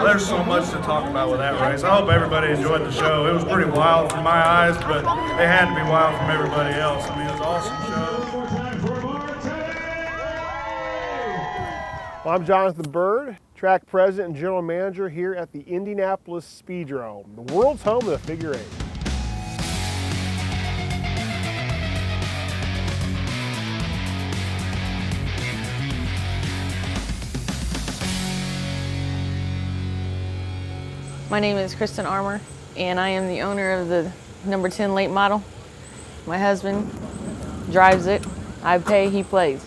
there's so much to talk about with that race. I hope everybody enjoyed the show. It was pretty wild from my eyes, but it had to be wild from everybody else. I mean, it was an awesome show. Well, I'm Jonathan Bird, track president and general manager here at the Indianapolis Speedrome, the world's home of the figure eight. My name is Kristen Armour, and I am the owner of the number 10 late model. My husband drives it. I pay, he plays.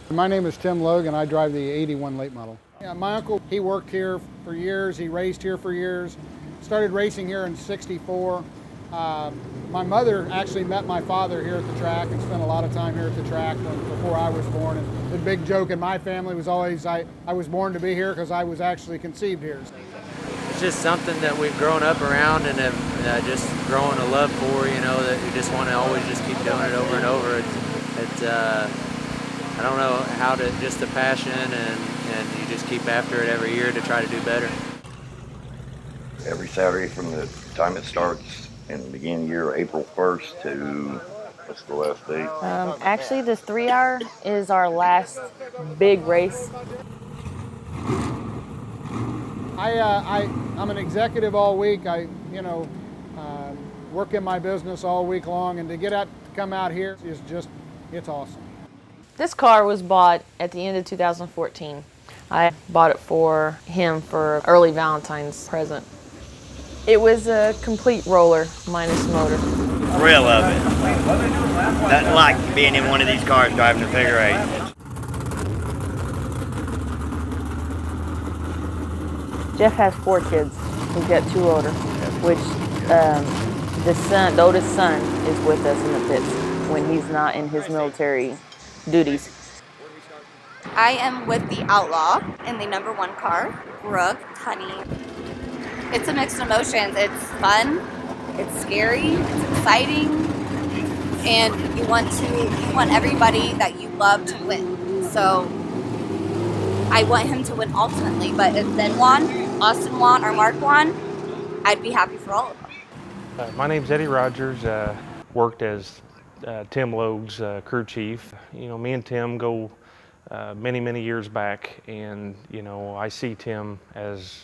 My name is Tim Logan. I drive the 81 late model. Yeah, my uncle, he worked here for years. He raced here for years. Started racing here in '64. My mother actually met my father here at the track and spent a lot of time here at the track before I was born. And the big joke in my family was always I was born to be here because I was actually conceived here. It's just something that we've grown up around and have just grown a love for, you know, that we just want to always just keep doing it over and over. It's I don't know how to, just a passion, and you just keep after it every year to try to do better. Every Saturday from the time it starts in the beginning of the year, April 1st to, what's the last date? Actually, this 3 hour is our last big race. I'm an executive all week. I work in my business all week long, and to get out, to come out here is just, it's awesome. This car was bought at the end of 2014. I bought it for him for early Valentine's present. It was a complete roller minus motor. Thrill of it. Nothing like being in one of these cars driving the figure eight. Jeff has 4 kids. He's got 2 older, which the oldest son is with us in the pits when he's not in his military duties. I am with the Outlaw in the number 1 car, Brooke Tunney. It's a mixed emotions. It's fun, it's scary, it's exciting, and you want everybody that you love to win. So I want him to win ultimately, but if Ben won, Austin won, or Mark won, I'd be happy for all of them. My name's Eddie Rogers. Worked as Tim Logue's crew chief. You know, me and Tim go many years back, and you know, I see Tim as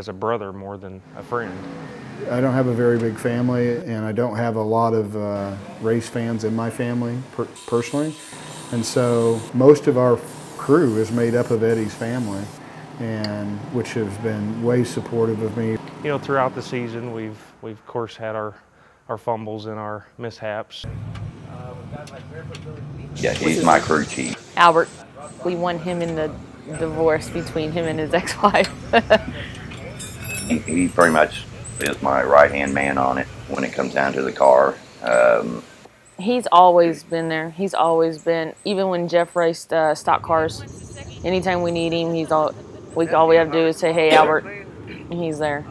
a brother more than a friend. I don't have a very big family, and I don't have a lot of race fans in my family personally, and so most of our crew is made up of Eddie's family, and which has been way supportive of me. You know, throughout the season, we've of course had our fumbles and our mishaps. Yeah, he's my crew chief. Albert, we won him in the divorce between him and his ex-wife. He pretty much is my right-hand man on it when it comes down to the car. He's always been there. He's always been, even when Jeff raced stock cars, anytime we need him, all we have to do is say, hey, Albert, and he's there.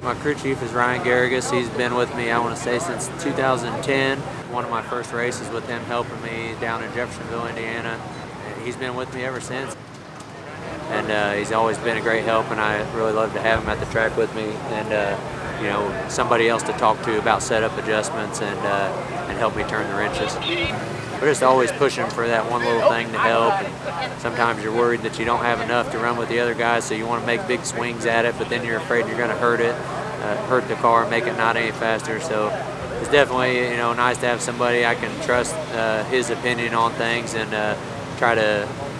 My crew chief is Ryan Garrigus. He's been with me, I want to say, since 2010. One of my first races with him helping me down in Jeffersonville, Indiana. And he's been with me ever since. And he's always been a great help, and I really love to have him at the track with me, and you know, somebody else to talk to about setup adjustments and help me turn the wrenches. We're just always pushing for that one little thing to help, and sometimes you're worried that you don't have enough to run with the other guys, so you want to make big swings at it, but then you're afraid you're going to hurt the car, make it not any faster. So it's definitely, you know, nice to have somebody I can trust his opinion on things, and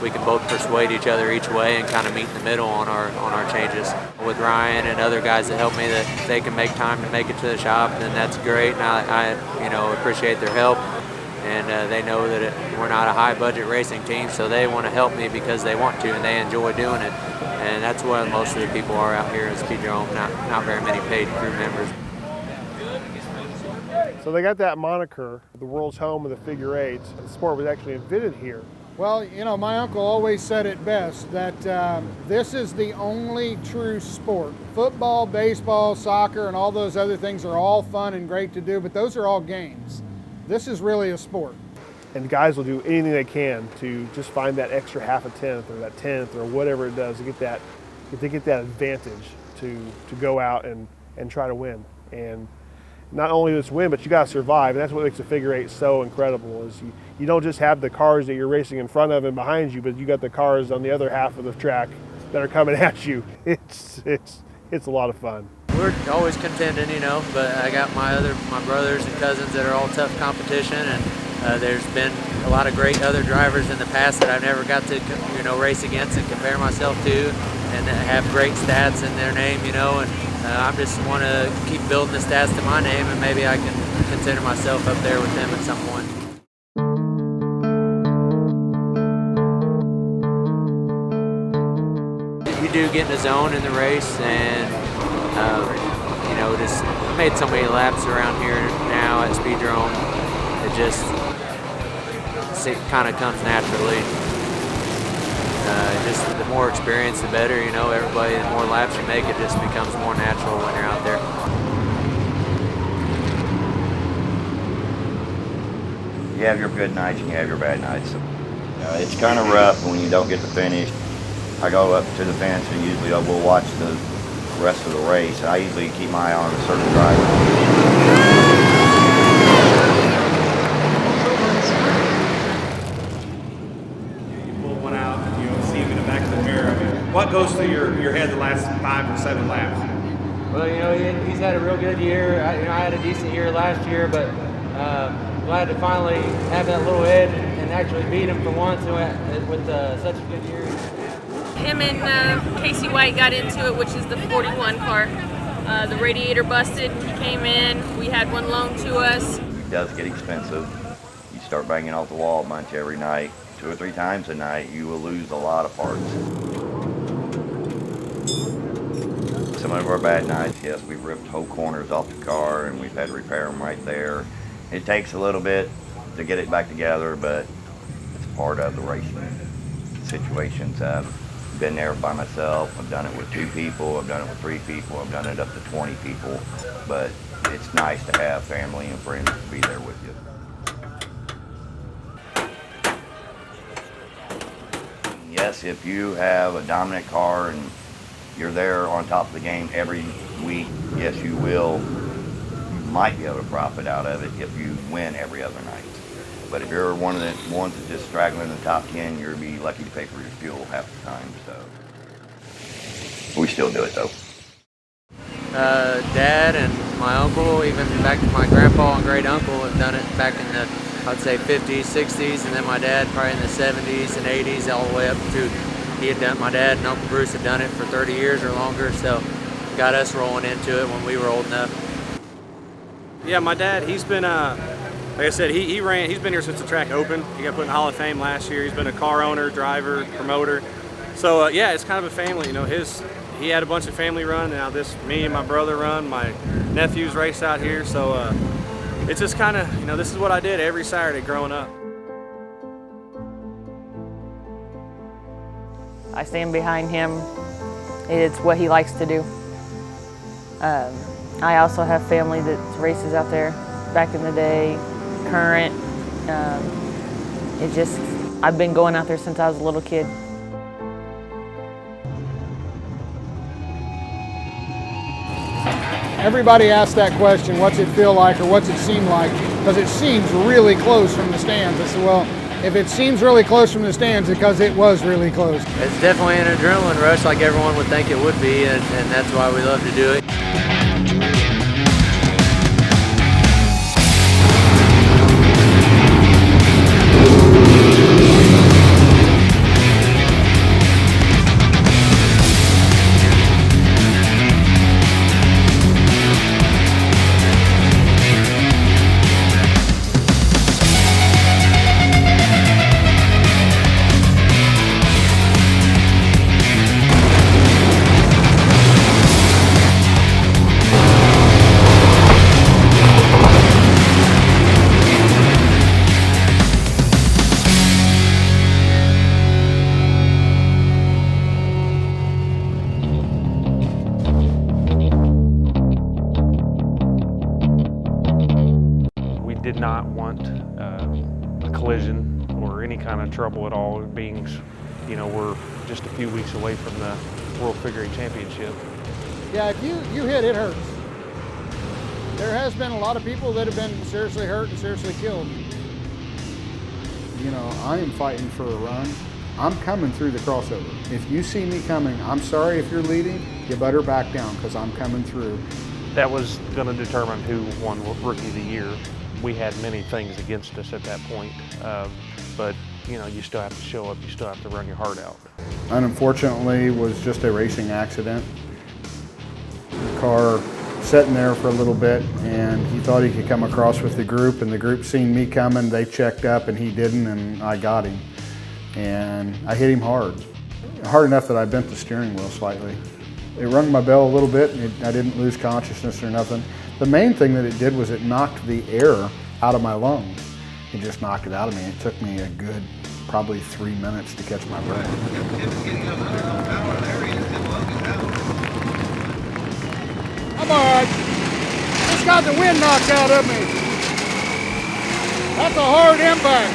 we can both persuade each other each way and kind of meet in the middle on our changes. With Ryan and other guys that help me, that if they can make time to make it to the shop, then that's great, and I appreciate their help. And they know that we're not a high-budget racing team, so they want to help me because they want to and they enjoy doing it. And that's what most of the people are out here at Speedrome, not very many paid crew members. So they got that moniker, the world's home of the figure eights. The sport was actually invented here. Well, you know, my uncle always said it best, that this is the only true sport. Football, baseball, soccer, and all those other things are all fun and great to do, but those are all games. This is really a sport. And guys will do anything they can to just find that extra half a tenth or that tenth or whatever it does to get that advantage to go out and try to win. And not only just win, but you got to survive. And that's what makes the figure eight so incredible is you don't just have the cars that you're racing in front of and behind you, but you got the cars on the other half of the track that are coming at you. It's a lot of fun. We're always contending, you know, but I got my brothers and cousins that are all tough competition, and there's been a lot of great other drivers in the past that I've never got to, you know, race against and compare myself to, and have great stats in their name, you know, and I just want to keep building the stats to my name, and maybe I can consider myself up there with them at some point. You do get in the zone in the race, and you know, just made so many laps around here now at Speedrome. It kind of comes naturally. Just the more experience, the better. You know, everybody, the more laps you make, it just becomes more natural when you're out there. You have your good nights and you have your bad nights. It's kind of rough when you don't get to finish. I go up to the fence and usually I will watch the rest of the race. I usually keep my eye on a certain driver. What goes through your head the last 5 or 7 laps? Well, you know, he's had a real good year. I had a decent year last year, but glad to finally have that little edge and actually beat him for once with such a good year. Him and Casey White got into it, which is the 41 car. The radiator busted. He came in. We had one loaned to us. It does get expensive. You start banging off the wall a bunch every night, 2 or 3 times a night, you will lose a lot of parts. Some of our bad nights, yes, we've ripped whole corners off the car and we've had to repair them right there. It takes a little bit to get it back together, but it's part of the racing situations. I've been there by myself. I've done it with 2 people. I've done it with 3 people. I've done it up to 20 people. But it's nice to have family and friends to be there with you. Yes, if you have a dominant car and you're there on top of the game every week, yes, you will. You might be able to profit out of it if you win every other night. But if you're one of the ones that's just straggling in the top 10, you'll be lucky to pay for your fuel half the time. So we still do it though. Dad and my uncle, even back to my grandpa and great uncle, have done it back in the, I'd say, 50s, 60s, and then my dad probably in the 70s and 80s, all the way up to. My dad and Uncle Bruce had done it for 30 years or longer, so got us rolling into it when we were old enough. Yeah, my dad, he's been, like I said, he's been here since the track opened. He got put in the Hall of Fame last year. He's been a car owner, driver, promoter. So yeah, it's kind of a family. You know, he had a bunch of family run. Now me and my brother run. My nephews race out here. So it's just kind of, you know, this is what I did every Saturday growing up. I stand behind him. It's what he likes to do. I also have family that races out there back in the day, current. I've been going out there since I was a little kid. Everybody asks that question, what's it feel like or what's it seem like? Because it seems really close from the stands. I said, well, if it seems really close from the stands, because it was really close. It's definitely an adrenaline rush like everyone would think it would be, and that's why we love to do it. collision or any kind of trouble at all, being, you know, we're just a few weeks away from the World Figure 8 Championship. Yeah, if you hit, it hurts. There has been a lot of people that have been seriously hurt and seriously killed. You know, I am fighting for a run. I'm coming through the crossover. If you see me coming, I'm sorry if you're leading, you better back down because I'm coming through. That was going to determine who won Rookie of the Year. We had many things against us at that point, but you know, you still have to show up, you still have to run your heart out. Unfortunately, it was just a racing accident. The car sitting there for a little bit, and he thought he could come across with the group, and the group seen me coming, they checked up, and he didn't, and I got him. And I hit him hard enough that I bent the steering wheel slightly. It rung my bell a little bit, and I didn't lose consciousness or nothing. The main thing that it did was it knocked the air out of my lungs. It just knocked it out of me. It took me a good, probably 3 minutes to catch my breath. I'm all right. Just got the wind knocked out of me. That's a hard impact.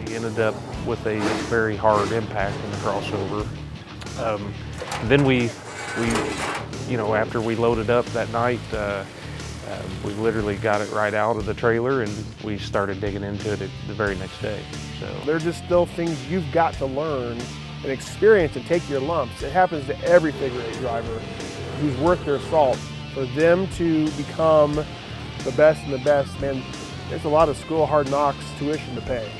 He ended up with a very hard impact in the crossover. Then we, you know, after we loaded up that night, we literally got it right out of the trailer and we started digging into it the very next day. So They're just still things you've got to learn and experience and take your lumps. It happens to every figure 8 driver who's worth their salt. For them to become the best and the best, man, there's a lot of school hard knocks tuition to pay.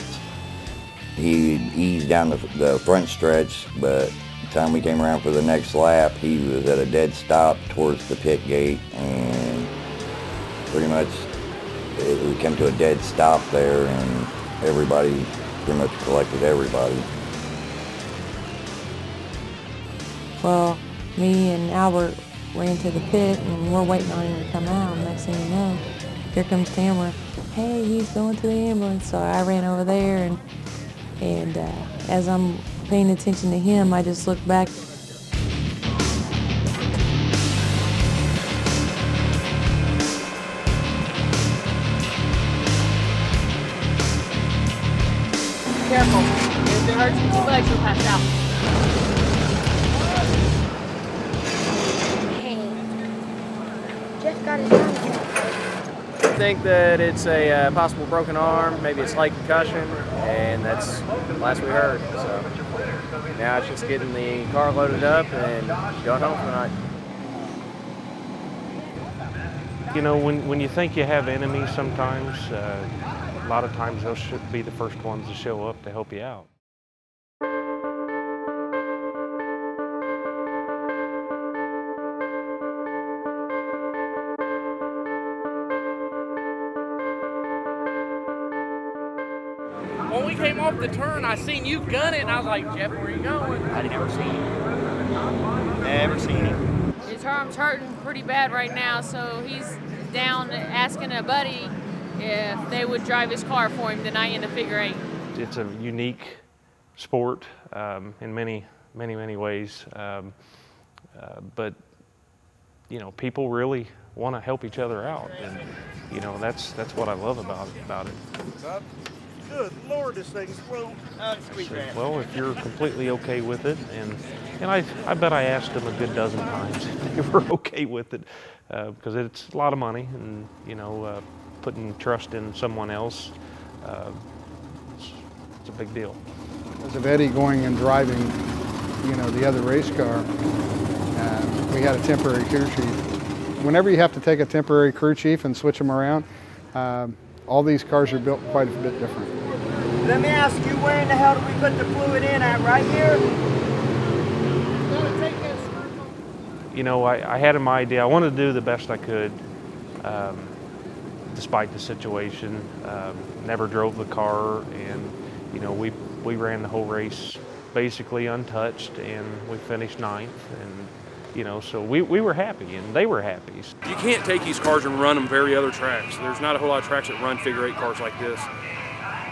He eased down the front stretch, but the time we came around for the next lap, he was at a dead stop towards the pit gate, and pretty much we came to a dead stop there, and everybody pretty much collected everybody. Well, me and Albert ran to the pit and we're waiting on him to come out. Next thing you know, here comes Tamara. Hey, he's going to the ambulance. So I ran over there and as I'm paying attention to him, I just looked back. Careful. If it hurts you too much, you'll pass out. Jeff got his arm. I think that it's a possible broken arm, maybe a slight concussion, and that's the last we heard. So now it's just getting the car loaded up and going home for the night. you know, when you think you have enemies sometimes, a lot of times they'll be the first ones to show up to help you out. When we came off the turn, I seen you gun it, and I was like, Jeff, where are you going? I'd never seen him. Never seen him. His arm's hurting pretty bad right now, so he's down asking a buddy if they would drive his car for him tonight in the figure eight. It's a unique sport in many ways, but you know, people really want to help each other out, and you know, that's what I love about it. Good Lord, this thing's slow. Well, if you're completely okay with it, and I bet I asked them a good dozen times if they were okay with it, because it's a lot of money, and you know, putting trust in someone else, it's a big deal. Because of Eddie going and driving, you know, the other race car, we had a temporary crew chief. Whenever you have to take a temporary crew chief and switch them around, all these cars are built quite a bit different. Let me ask you, where in the hell do we put the fluid in at? Right here? You know, I had my idea. I wanted to do the best I could, despite the situation. Never drove the car, and you know, we ran the whole race basically untouched, and we finished 9th. And you know, so we were happy, and they were happy. You can't take these cars and run them very other tracks. There's not a whole lot of tracks that run figure 8 cars like this.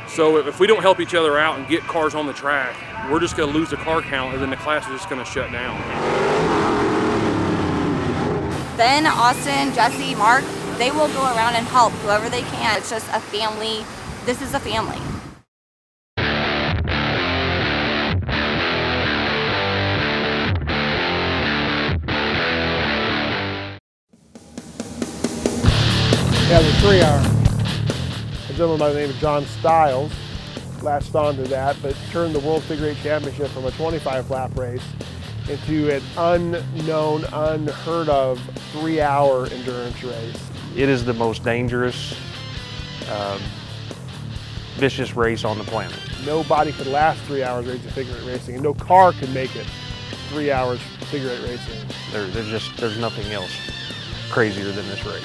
So if we don't help each other out and get cars on the track, we're just going to lose the car count, and then the class is just going to shut down. Ben, Austin, Jesse, Mark, they will go around and help whoever they can. It's just a family. This is a family. Yeah, the 3 hour. A gentleman by the name of John Stiles latched on to that, but turned the World Figure 8 Championship from a 25 lap race into an unknown, unheard of 3 hour endurance race. It is the most dangerous, vicious race on the planet. Nobody could last 3 hours racing figure eight racing, and no car could make it 3 hours figure eight racing. There's nothing else crazier than this race.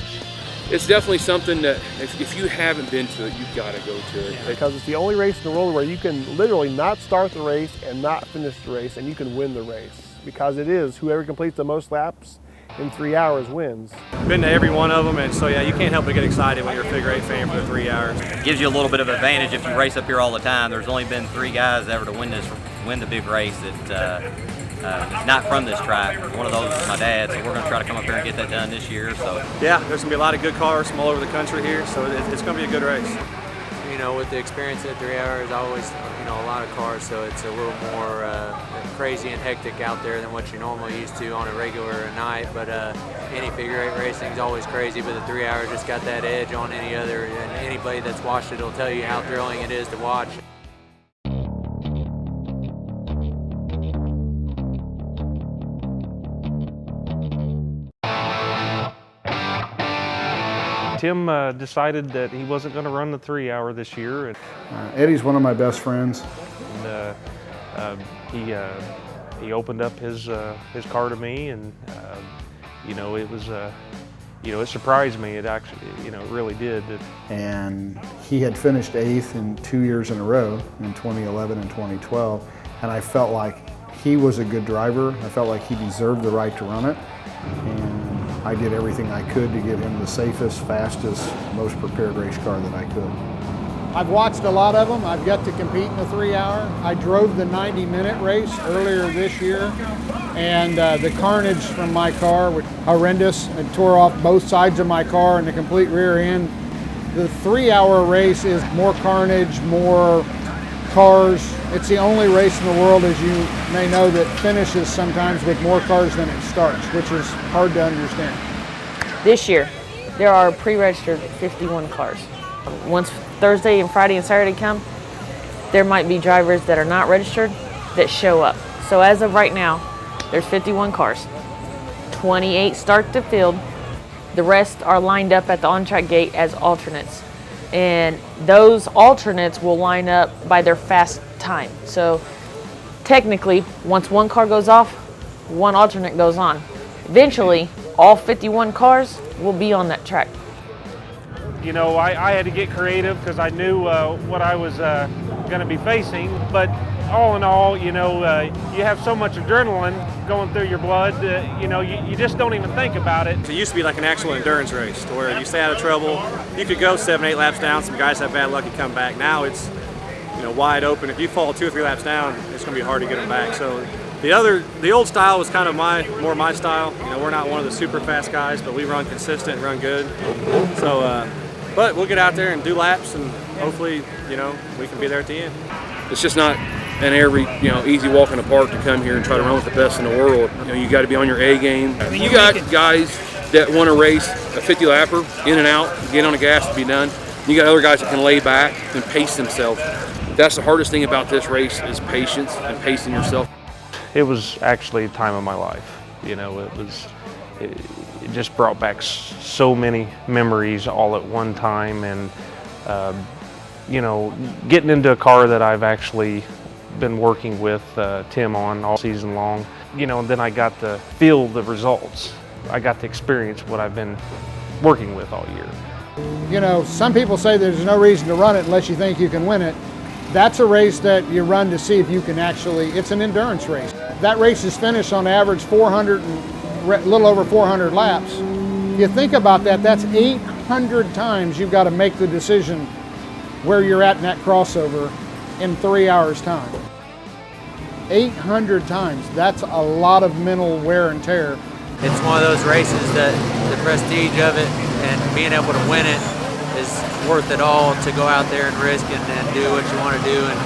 It's definitely something that if you haven't been to it, you've got to go to it. Because it's the only race in the world where you can literally not start the race and not finish the race, and you can win the race. Because it is whoever completes the most laps in 3 hours wins. Been to every one of them, and so yeah, you can't help but get excited when you're a figure eight fan for the 3 hours. It gives you a little bit of advantage if you race up here all the time. There's only been 3 guys ever to win the big race that is not from this track. One of those is my dad, so we're going to try to come up here and get that done this year. So yeah, there's going to be a lot of good cars from all over the country here, so it's going to be a good race. You know, with the experience at 3 hours, always, you know, a lot of cars, so it's a little more crazy and hectic out there than what you're normally used to on a regular night. But any figure eight racing is always crazy, but the 3 hours just got that edge on any other, and anybody that's watched it will tell you how thrilling it is to watch. Tim decided that he wasn't going to run the 3 hour this year. Eddie's one of my best friends. And he opened up his car to me, and you know, it was you know, it surprised me. It actually, you know, it really did. And he had finished 8th in 2 years in a row, in 2011 and 2012, and I felt like he was a good driver. I felt like he deserved the right to run it, and I did everything I could to give him the safest, fastest, most prepared race car that I could. I've watched a lot of them. I've got to compete in the 3 hour. I drove the 90-minute race earlier this year, and the carnage from my car was horrendous. It tore off both sides of my car and the complete rear end. The 3 hour race is more carnage, more cars. It's the only race in the world, as you may know, that finishes sometimes with more cars than it starts, which is hard to understand. This year, there are pre-registered 51 cars. Once Thursday and Friday and Saturday come, there might be drivers that are not registered that show up. So as of right now, there's 51 cars. 28 start the field. The rest are lined up at the on-track gate as alternates. And those alternates will line up by their fast time. So technically, once one car goes off, one alternate goes on. Eventually, all 51 cars will be on that track. You know, I had to get creative because I knew what I was going to be facing. But all in all, you know, you have so much adrenaline going through your blood, you know, you just don't even think about it. It used to be like an actual endurance race to where you stay out of trouble. You could go 7, 8 laps down. Some guys have bad luck and come back. Now it's, you know, wide open. If you fall 2 or 3 laps down, it's going to be hard to get them back. So the old style was kind of more my style. You know, we're not one of the super fast guys, but we run consistent, run good. So, but we'll get out there and do laps, and hopefully, you know, we can be there at the end. It's just not an easy walk in the park to come here and try to run with the best in the world. You know, you got to be on your A game. You got guys that want to race a 50 lapper in and out, get on the gas and be done. You got other guys that can lay back and pace themselves. That's the hardest thing about this race is patience and pacing yourself. It was actually a time of my life. You know, it just brought back so many memories all at one time, and you know, getting into a car that I've actually been working with Tim on all season long. You know, and then I got to feel the results. I got to experience what I've been working with all year. You know, some people say there's no reason to run it unless you think you can win it. That's a race that you run to see if you can actually, it's an endurance race. That race is finished on average 400 and a little over 400 laps. If you think about that, that's 800 times you've got to make the decision where you're at in that crossover in 3 hours time. 800 times, that's a lot of mental wear and tear. It's one of those races that the prestige of it and being able to win it is worth it all to go out there and risk and do what you want to do and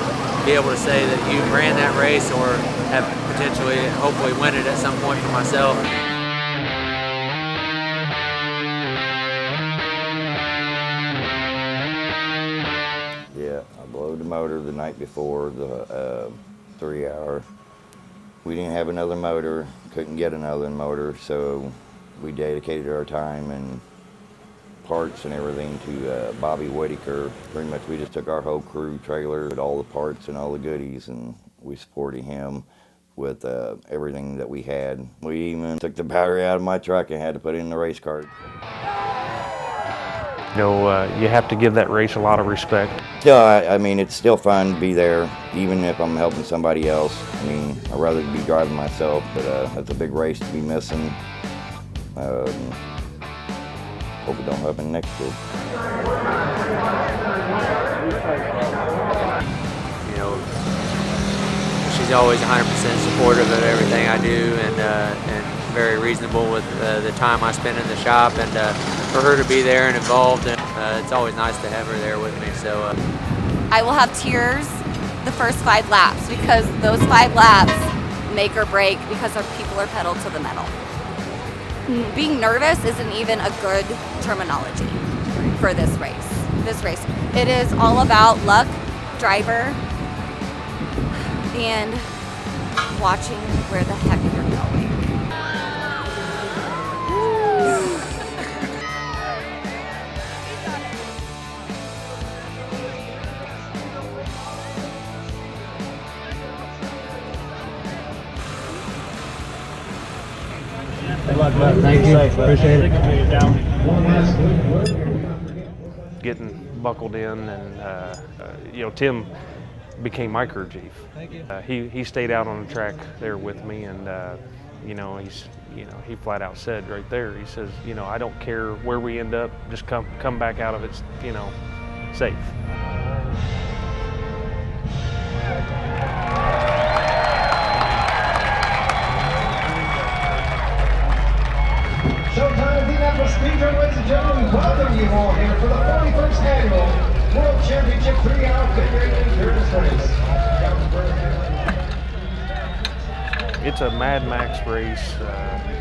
be able to say that you ran that race or have potentially, hopefully win it at some point for myself. Yeah, I blowed the motor the night before the 3 hour. We didn't have another motor, couldn't get another motor, so we dedicated our time and parts and everything to Bobby Whitaker. Pretty much we just took our whole crew trailer with all the parts and all the goodies, and we supported him with everything that we had. We even took the battery out of my truck and had to put it in the race car. You know, you have to give that race a lot of respect. Still, I mean, it's still fun to be there, even if I'm helping somebody else. I mean, I'd rather be driving myself, but it's a big race to be missing. Hope it don't happen next year. You know, she's always 100% supportive of everything I do and very reasonable with the time I spend in the shop, and for her to be there and involved, and it's always nice to have her there with me. So I will have tears the first 5 laps because those 5 laps make or break because our people are pedal to the metal. Being nervous isn't even a good terminology for this race. It is all about luck, driver, and watching where the heck you're going. Thank you. Appreciate it. Getting buckled in, and you know, Tim became my crew chief. Thank you. He stayed out on the track there with me, and you know, he flat out said right there, he says, you know, I don't care where we end up, just come back out of it, you know, safe. Showtime at Indianapolis Speedrome, ladies and gentlemen. We welcome you all here for the 41st annual World Championship 3-hour pit rate endurance race. It's a Mad Max race.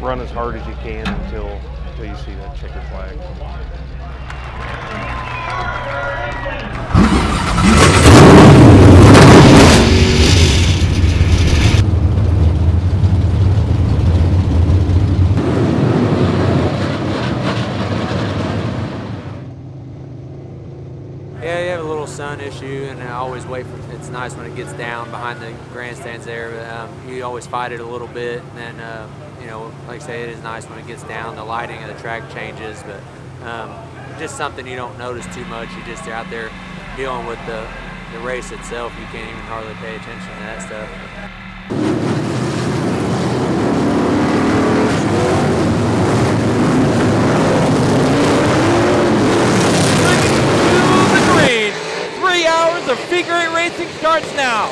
Run as hard as you can until you see that checkered flag. yeah, you have a little sun issue, and I always wait for. It's nice when it gets down behind the grandstands there, but you always fight it a little bit, and then you know, like I say, it is nice when it gets down. The lighting of the track changes, but just something you don't notice too much. You just are out there dealing with the race itself. You can't even hardly pay attention to that stuff. Of figure eight racing starts now.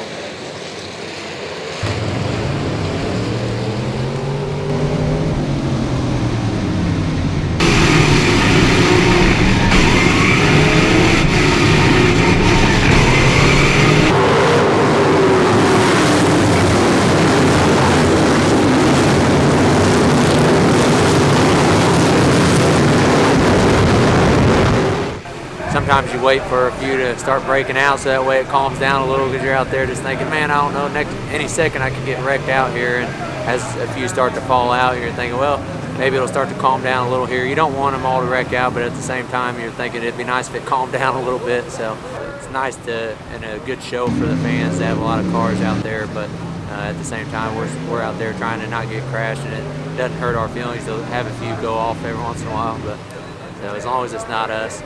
Sometimes you wait for a few to start breaking out so that way it calms down a little, because you're out there just thinking, man, I don't know, any second I could get wrecked out here. And as a few start to fall out, you're thinking, well, maybe it'll start to calm down a little here. You don't want them all to wreck out, but at the same time, you're thinking it'd be nice if it calmed down a little bit. So it's nice to, and a good show for the fans to have a lot of cars out there, but at the same time, we're out there trying to not get crashed, and it doesn't hurt our feelings to have a few go off every once in a while, but so as long as it's not us.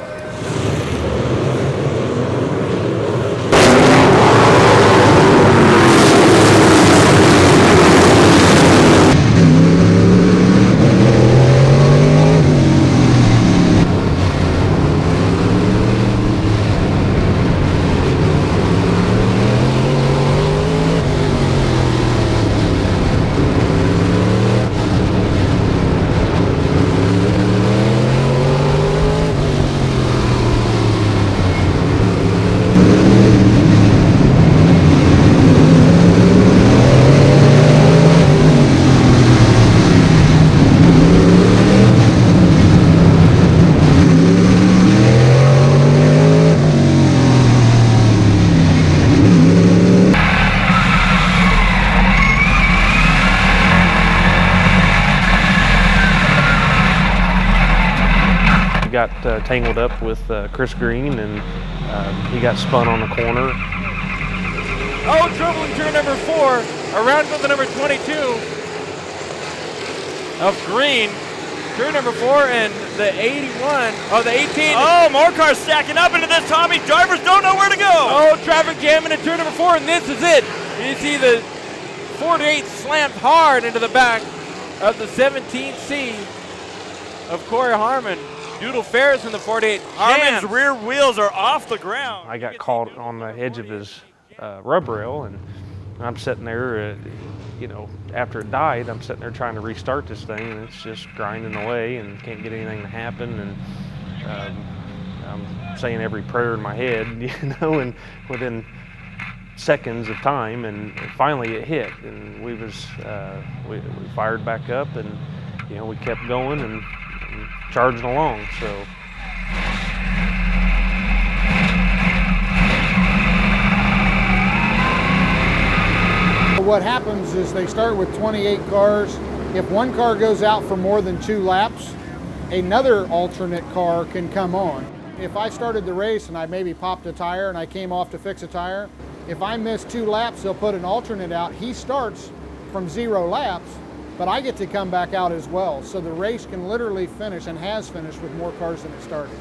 tangled up with Chris Green, and he got spun on the corner. Oh, trouble in turn number 4. Around goes the number 22 of Green. Turn number 4 and the 81, oh, the 18. Oh, more cars stacking up into this, Tommy. Drivers don't know where to go. Oh, traffic jam into turn number 4, and this is it. You see the 48 slammed hard into the back of the 17C of Corey Harmon. Doodle Ferris in the 48. Harmon's rear wheels are off the ground. I got caught on the edge of his rub rail, and I'm sitting there, you know, after it died, I'm sitting there trying to restart this thing, and it's just grinding away and can't get anything to happen. And I'm saying every prayer in my head, you know, and within seconds of time, and finally it hit, and we fired back up, and you know, we kept going and charging along. So. What happens is they start with 28 cars. If one car goes out for more than 2 laps, another alternate car can come on. If I started the race and I maybe popped a tire and I came off to fix a tire, if I miss 2 laps, they'll put an alternate out. He starts from 0 laps, but I get to come back out as well. So the race can literally finish, and has finished, with more cars than it started.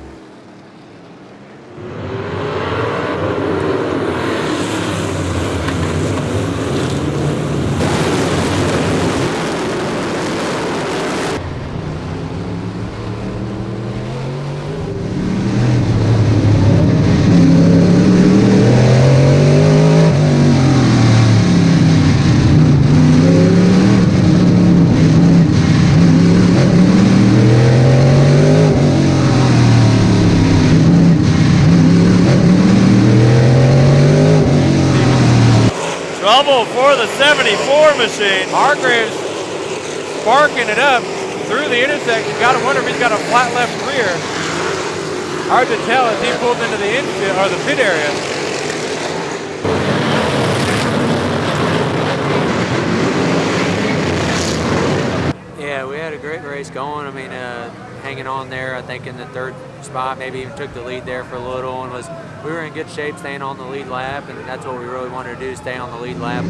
Trouble for the 74 machine. Hargraves sparking it up through the intersection. Gotta wonder if he's got a flat left rear. Hard to tell as he pulled into the infield or the pit area. Yeah, we had a great race going. I mean, hanging on there, I think in the 3rd spot, maybe even took the lead there for a little, and we were in good shape staying on the lead lap, and that's what we really wanted to do, stay on the lead lap.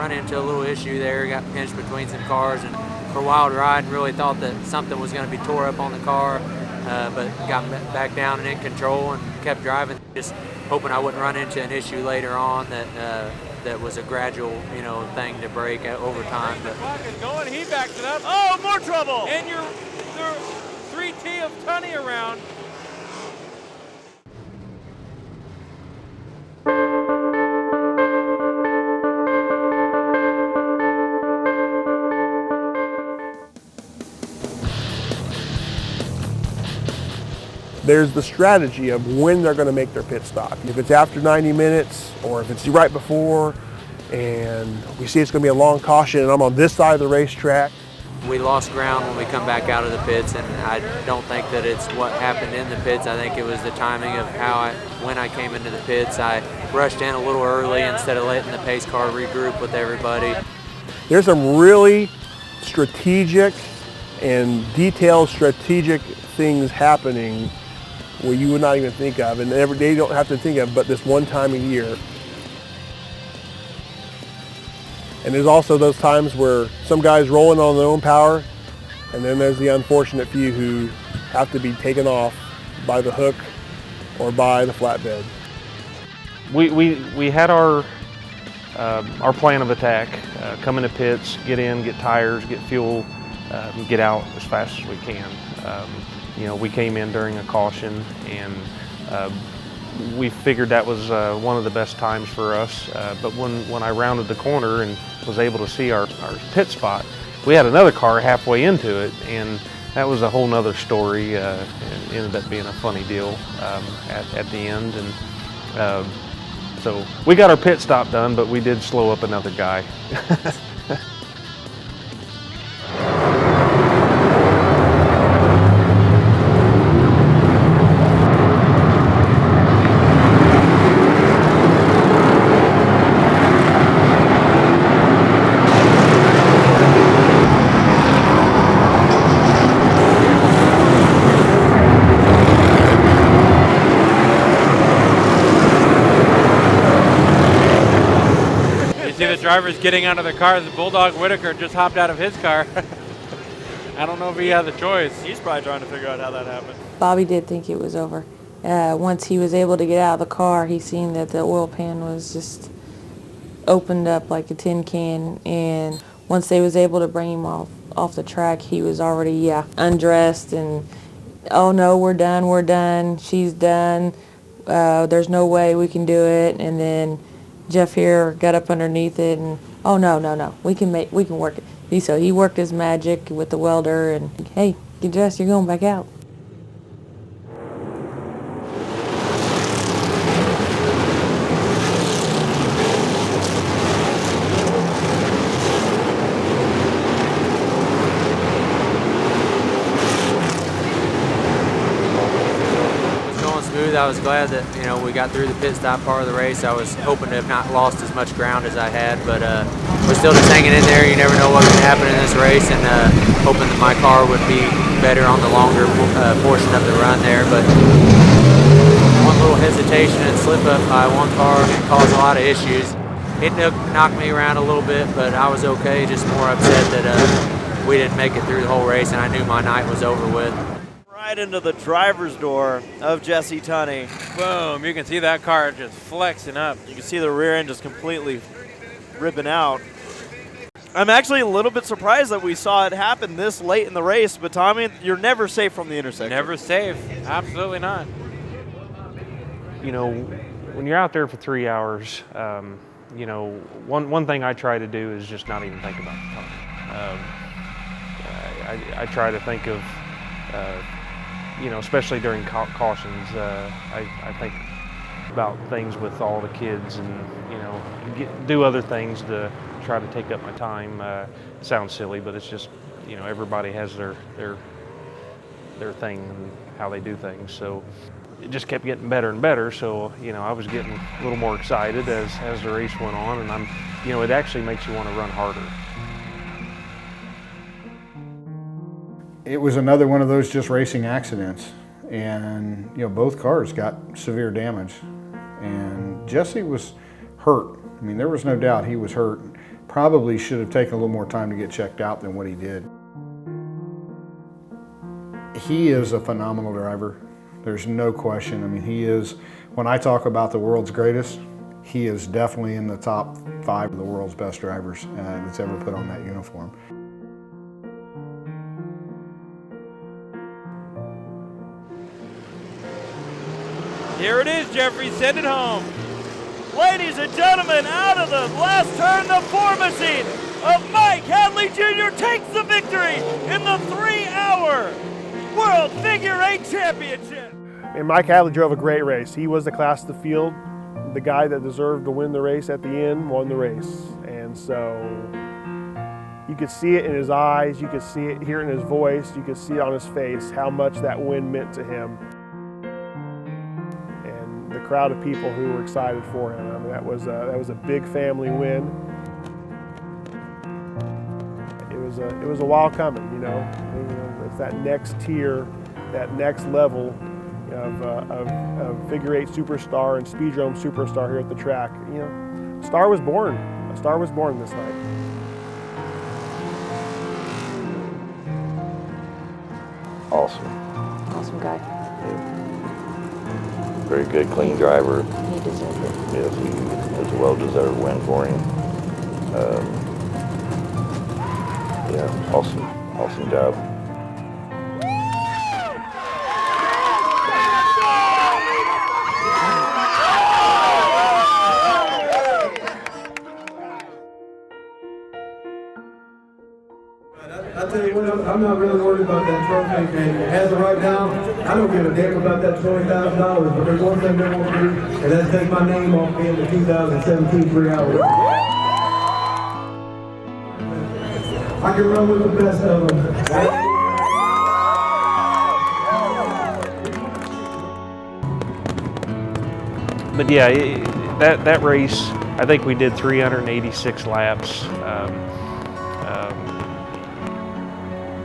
Into a little issue there, got pinched between some cars, and for a wild ride really thought that something was going to be tore up on the car, but got back down and in control and kept driving, just hoping I wouldn't run into an issue later on that was a gradual, you know, thing to break over time. But going, he backs it up. Oh, more trouble! And your 3T of Tunney around. There's the strategy of when they're going to make their pit stop. If it's after 90 minutes or if it's right before, and we see it's going to be a long caution and I'm on this side of the racetrack. We lost ground when we come back out of the pits, and I don't think that it's what happened in the pits. I think it was the timing of when I came into the pits. I rushed in a little early instead of letting the pace car regroup with everybody. There's some really strategic and detailed strategic things happening where you would not even think of, and every day you don't have to think of, but this one time a year. And there's also those times where some guys rolling on their own power, and then there's the unfortunate few who have to be taken off by the hook or by the flatbed. We had our plan of attack: come into pits, get in, get tires, get fuel, get out as fast as we can. You know, we came in during a caution, and we figured that was one of the best times for us. But when I rounded the corner and was able to see our pit spot, we had another car halfway into it, and that was a whole nother story. It ended up being a funny deal at the end, and so we got our pit stop done, but we did slow up another guy. See the drivers getting out of their cars. Bulldog Whitaker just hopped out of his car. I don't know if he had the choice. He's probably trying to figure out how that happened. Bobby did think it was over. Once he was able to get out of the car, he seen that the oil pan was just opened up like a tin can, and once they was able to bring him off the track, he was already undressed and, oh no, we're done, she's done, there's no way we can do it. And then Jeff here got up underneath it and, oh no, we can work it. So he worked his magic with the welder and, hey, get dressed, you're going back out. I was glad that we got through the pit stop part of the race. I was hoping to have not lost as much ground as I had, but we're still just hanging in there. You never know what can happen in this race, and hoping that my car would be better on the longer portion of the run there. But one little hesitation and slip up by one car can cause a lot of issues. It knocked me around a little bit, but I was okay. Just more upset that we didn't make it through the whole race, and I knew my night was over with. Right into the driver's door of Jesse Tunney. Boom, you can see that car just flexing up. You can see the rear end just completely ripping out. I'm actually a little bit surprised that we saw it happen this late in the race, but Tommy, you're never safe from the intersection. Never safe, absolutely not. When you're out there for 3 hours, one thing I try to do is just not even think about the time. I try to think of especially during cautions, I think about things with all the kids and, do other things to try to take up my time. It sounds silly, but it's just, everybody has their thing and how they do things. So it just kept getting better and better. So, I was getting a little more excited as the race went on, and it actually makes you want to run harder. It was another one of those just racing accidents, and both cars got severe damage, and Jesse was hurt. I mean, there was no doubt he was hurt. Probably should have taken a little more time to get checked out than what he did. He is a phenomenal driver. There's no question. I mean, he is, when I talk about the world's greatest, he is definitely in the top 5 of the world's best drivers that's ever put on that uniform. Here it is, Jeffrey, send it home. Ladies and gentlemen, out of the last turn, the pharmacy of Mike Hadley Jr. takes the victory in the 3-hour World Figure 8 Championship. And Mike Hadley drove a great race. He was the class of the field. The guy that deserved to win the race at the end won the race. And so you could see it in his eyes, you could see it, hear it in his voice, you could see it on his face, how much that win meant to him. The crowd of people who were excited for him. I mean, that was a big family win. It was a while coming, It's that next tier, that next level of figure 8 superstar and speedrome superstar here at the track. A star was born. A star was born this night. Awesome guy. Very good, clean driver. He deserved it. Yes, it was a well-deserved win for him. Awesome job. I tell you what, I'm not really worried about that trophy, and as of right now, I don't give a damn about that $20,000, but there's one thing they won't do, and that's take my name off being the 2017 3 hour. I can run with the best of them. But yeah, that race, I think we did 386 laps.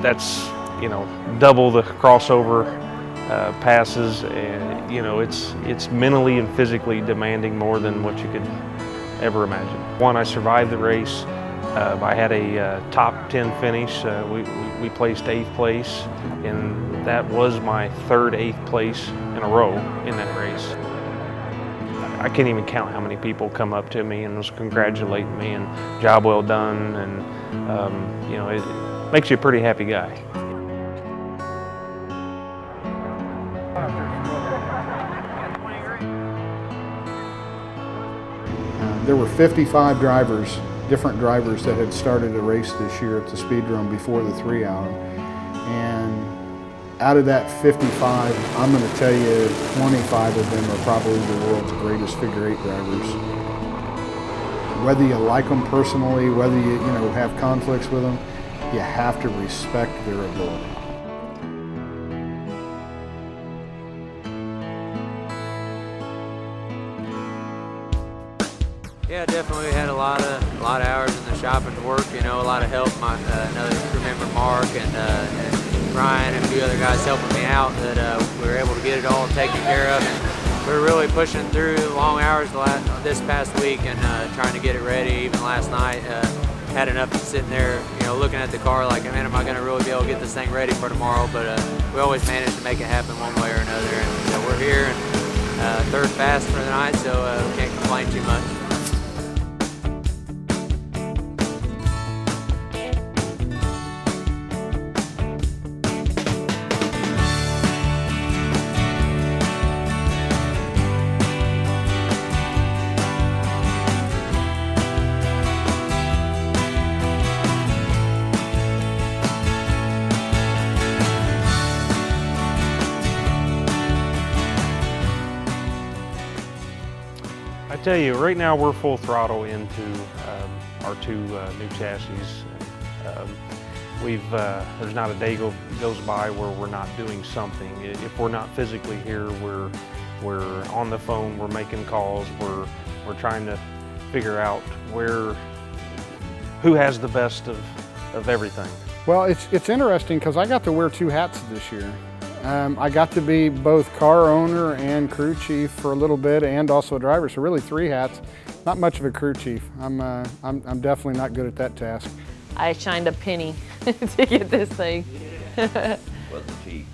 That's, you know, double the crossover passes, and you know, it's mentally and physically demanding more than what you could ever imagine. One, I survived the race. I had a top 10 finish. We placed 8th place, and that was my third 8th place in a row in that race. I can't even count how many people come up to me and was congratulating me and job well done, and you know, it makes you a pretty happy guy. There were 55 drivers, different drivers that had started a race this year at the Speedrome before the 3 hour. And out of that 55, I'm going to tell you 25 of them are probably the world's greatest figure 8 drivers. Whether you like them personally, whether you have conflicts with them, you have to respect their ability. Yeah, definitely had a lot of hours in the shop and work. You know, a lot of help. My another crew member, Mark, and Ryan, and a few other guys helping me out. That we were able to get it all taken care of. And we were really pushing through long hours this past week and trying to get it ready. Even last night, had enough sitting there, you know, looking at the car like, man, am I going to really be able to get this thing ready for tomorrow? But we always managed to make it happen one way or another. And we're here and third fast for the night, so we can't complain too much. I tell you, right now we're full throttle into our two new chassis. There's not a day goes by where we're not doing something. If we're not physically here, we're on the phone, we're making calls, we're trying to figure out who has the best of everything. Well, it's interesting because I got to wear 2 hats this year. I got to be both car owner and crew chief for a little bit, and also a driver. So really 3 hats. Not much of a crew chief. I'm definitely not good at that task. I shined a penny to get this thing. What's the chief?